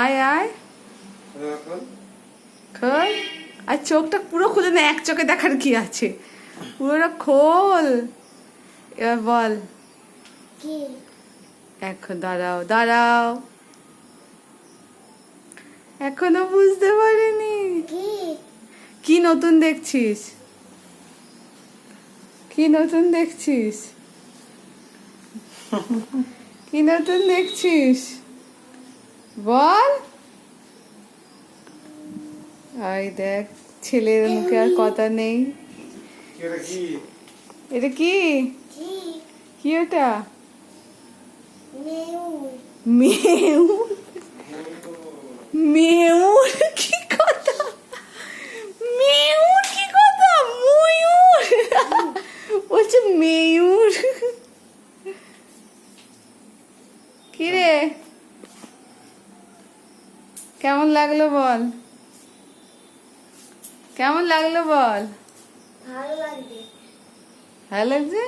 আয় আয় খোল। আর চোখটা পুরো খুলে না, এক চোখে দেখার কি আছে, পুরোটা খোল। এবার বল। এখন দাঁড়াও দাঁড়াও, এখনো বুঝতে পারিনি। কি নতুন দেখছিস? কি নতুন দেখছিস? কি নতুন দেখছিস বল। আই দেখ, ছেলের মুখে আর কথা নেই। এটা কি? কি ওটা? মেউর। মেউর কি কথা? মেউর কি কথা? ময়ূর বলছে মেয়ূর। কি রে, কেমন লাগলো বল? কেমন লাগলো বল? ভালো লাগছে। ভালো লাগছে?